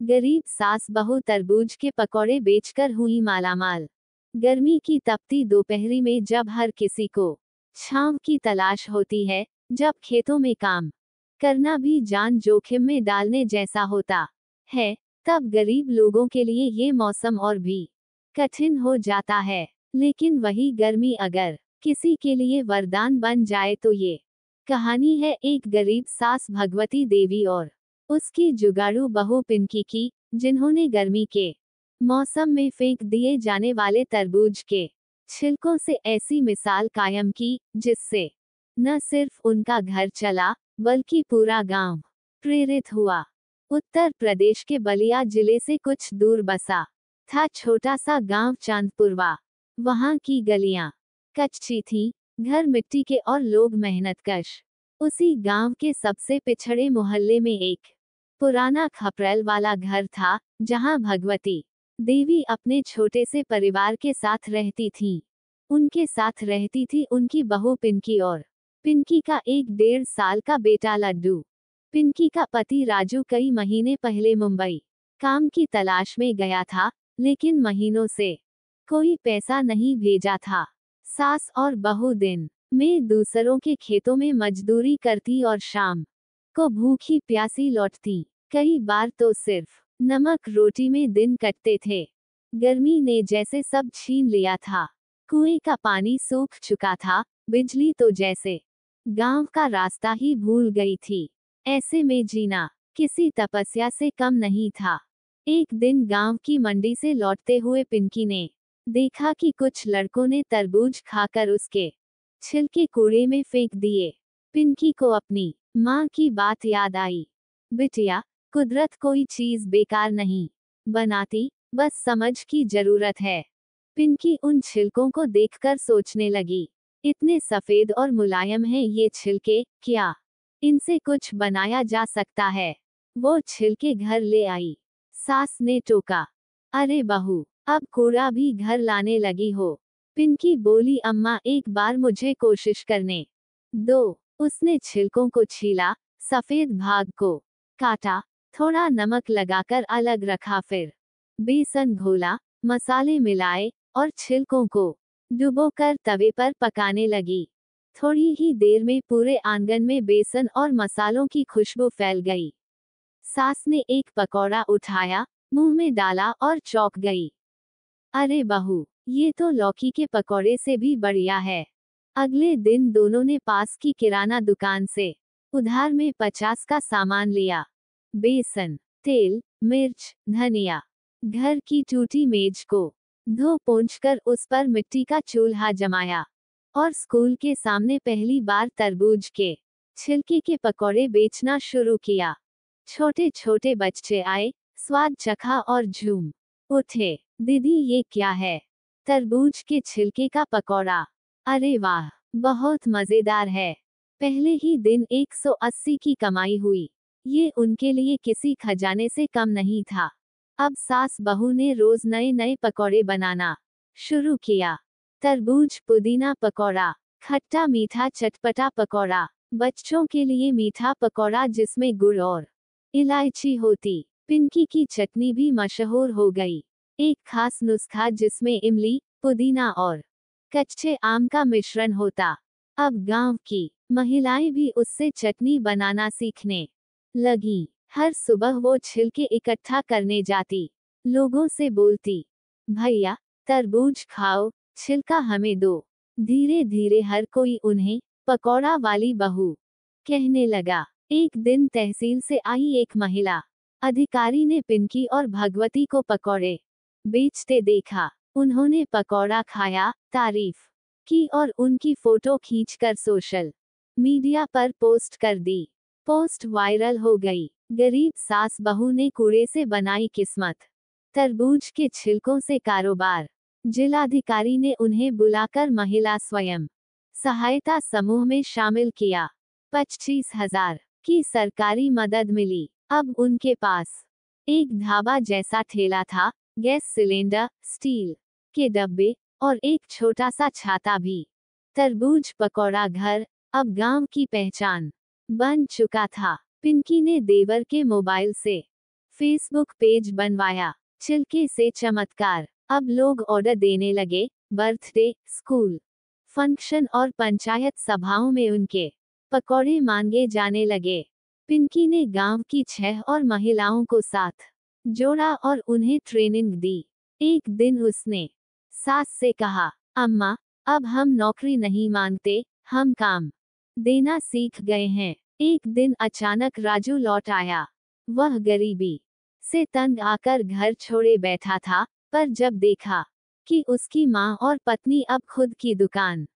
गरीब सास बहू तरबूज के पकौड़े बेचकर हुई मालामाल। गर्मी की तपती दोपहरी में जब हर किसी को छांव की तलाश होती है, जब खेतों में काम करना भी जान जोखिम में डालने जैसा होता है, तब गरीब लोगों के लिए ये मौसम और भी कठिन हो जाता है। लेकिन वही गर्मी अगर किसी के लिए वरदान बन जाए तो ये कहानी है एक गरीब सास भगवती देवी और उसकी जुगाड़ू बहू पिंकी की, जिन्होंने गर्मी के मौसम में फेंक दिए जाने वाले तरबूज के छिलकों से ऐसी मिसाल कायम की, जिससे न सिर्फ उनका घर चला, बल्कि पूरा गांव प्रेरित हुआ। उत्तर प्रदेश के बलिया जिले से कुछ दूर बसा था छोटा सा गांव चांदपुरवा। वहां की गलियां कच्ची थी, घर मिट्टी के और लोग मेहनतकश। उसी गांव के सबसे पिछड़े मोहल्ले में एक पुराना खपरेल वाला घर था, जहां भगवती देवी अपने छोटे से परिवार के साथ रहती थीं। उनके साथ रहती थी उनकी बहू पिंकी और पिंकी का 1-1.5 साल का बेटा लड्डू। पिंकी का पति राजू कई महीने पहले मुंबई काम की तलाश में गया था, लेकिन महीनों से कोई पैसा नहीं भेजा था। सास और बहू दिन में दूसरों के खेतों में मजदूरी करती और शाम को भूखी प्यासी लौटती। कई बार तो सिर्फ नमक रोटी में दिन कटते थे। गर्मी ने जैसे सब छीन लिया था। कुएं का पानी सूख चुका था, बिजली तो जैसे गांव का रास्ता ही भूल गई थी। ऐसे में जीना किसी तपस्या से कम नहीं था। एक दिन गांव की मंडी से लौटते हुए पिंकी ने देखा कि कुछ लड़कों ने तरबूज खाकर उसके छिलके कूड़े में फेंक दिए। पिंकी को अपनी माँ की बात याद आई। बिटिया, कुदरत कोई चीज बेकार नहीं बनाती, बस समझ की जरूरत है। पिंकी उन छिलकों को देखकर सोचने लगी, इतने सफेद और मुलायम हैं ये छिलके, क्या इनसे कुछ बनाया जा सकता है? वो छिलके घर ले आई। सास ने टोका, अरे बहू, अब कूड़ा भी घर लाने लगी हो? पिंकी बोली, अम्मा एक बार मुझे कोशिश करने दो। उसने छिलकों को छीला, सफेद भाग को काटा, थोड़ा नमक लगाकर अलग रखा, फिर बेसन घोला, मसाले मिलाए और छिलकों को डुबोकर तवे पर पकाने लगी। थोड़ी ही देर में पूरे आंगन में बेसन और मसालों की खुशबू फैल गई। सास ने एक पकौड़ा उठाया, मुंह में डाला और चौंक गई। अरे बहू, ये तो लौकी के पकौड़े से भी बढ़िया है। अगले दिन दोनों ने पास की किराना दुकान से उधार में 50 का सामान लिया। बेसन, तेल, मिर्च, धनिया। घर की टूटी मेज को धो पोंछकर उस पर मिट्टी का चूल्हा जमाया और स्कूल के सामने पहली बार तरबूज के छिलके के पकौड़े बेचना शुरू किया। छोटे छोटे बच्चे आए, स्वाद चखा और झूम उठे। दीदी, ये क्या है? तरबूज के छिलके का पकौड़ा। अरे वाह, बहुत मजेदार है। पहले ही दिन 180 की कमाई हुई। ये उनके लिए किसी खजाने से कम नहीं था। अब सास बहू ने रोज नए नए पकौड़े बनाना शुरू किया। तरबूज पुदीना पकौड़ा, खट्टा मीठा चटपटा पकौड़ा, बच्चों के लिए मीठा पकौड़ा जिसमें गुड़ और इलायची होती। पिंकी की चटनी भी मशहूर हो गई। एक खास नुस्खा जिसमें इमली, पुदीना और कच्चे आम का मिश्रण होता। अब गांव की महिलाएं भी उससे चटनी बनाना सीखने लगी। हर सुबह वो छिलके इकट्ठा करने जाती, लोगों से बोलती, भैया तरबूज खाओ, छिलका हमें दो। धीरे धीरे हर कोई उन्हें पकौड़ा वाली बहू कहने लगा। एक दिन तहसील से आई एक महिला अधिकारी ने पिंकी और भगवती को पकौड़े बेचते देखा। उन्होंने पकौड़ा खाया, तारीफ की और उनकी फोटो खींचकर सोशल मीडिया पर पोस्ट कर दी। पोस्ट वायरल हो गई। गरीब सास बहू ने कूड़े से बनाई किस्मत, तरबूज के छिलकों से कारोबार। जिलाधिकारी ने उन्हें बुलाकर महिला स्वयं सहायता समूह में शामिल किया। 25,000 की सरकारी मदद मिली। अब उनके पास एक ढाबा जैसा ठेला था, गैस सिलेंडर, स्टील के डब्बे और एक छोटा सा छाता भी। तरबूज पकौड़ा घर अब गांव की पहचान बन चुका था। पिंकी ने देवर के मोबाइल से फेसबुक पेज बनवाया, छिलके से चमत्कार। अब लोग ऑर्डर देने लगे, बर्थडे, स्कूल फंक्शन और पंचायत सभाओं में उनके पकौड़े मांगे जाने लगे। पिंकी ने गांव की 6 और महिलाओं को साथ जोड़ा और उन्हें ट्रेनिंग दी। एक दिन उसने सास से कहा, अम्मा, अब हम नौकरी नहीं मांगते, हम काम देना सीख गए हैं। एक दिन अचानक राजू लौट आया। वह गरीबी से तंग आकर घर छोड़े बैठा था, पर जब देखा कि उसकी माँ और पत्नी अब खुद की दुकान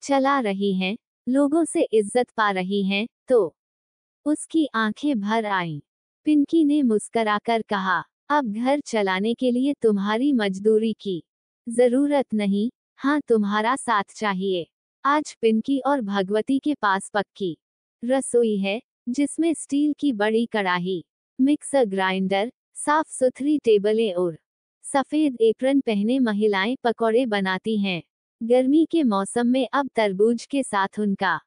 चला रही हैं, लोगों से इज्जत पा रही हैं, तो उसकी आंखें भर आईं। पिंकी ने मुस्कराकर कहा, अब घर चलाने के लिए तुम्हारी मजदूरी की जरूरत नहीं, हाँ तुम्हारा साथ चाहिए। आज पिंकी और भगवती के पास पक्की रसोई है, जिसमें स्टील की बड़ी कढ़ाई, मिक्सर ग्राइंडर, साफ सुथरी टेबलें और सफेद एप्रन पहने महिलाएं पकौड़े बनाती हैं। गर्मी के मौसम में अब तरबूज के साथ उनका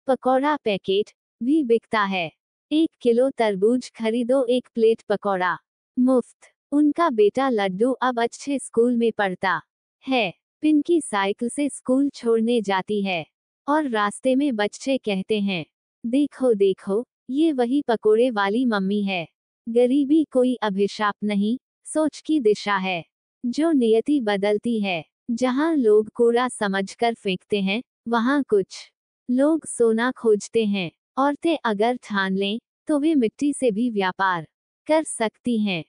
पकौड़ा पैकेट भी बिकता है। 1 किलो तरबूज खरीदो, 1 प्लेट पकौड़ा मुफ्त। उनका बेटा लड्डू अब अच्छे स्कूल में पढ़ता है। पिंकी साइकिल से स्कूल छोड़ने जाती है और रास्ते में बच्चे कहते हैं, देखो देखो, ये वही पकोड़े वाली मम्मी है। गरीबी कोई अभिशाप नहीं, सोच की दिशा है जो नियति बदलती है। जहाँ लोग कूड़ा समझकर फेंकते हैं, वहाँ कुछ लोग सोना खोजते हैं। औरतें अगर ठान लें, तो वे मिट्टी से भी व्यापार कर सकती हैं।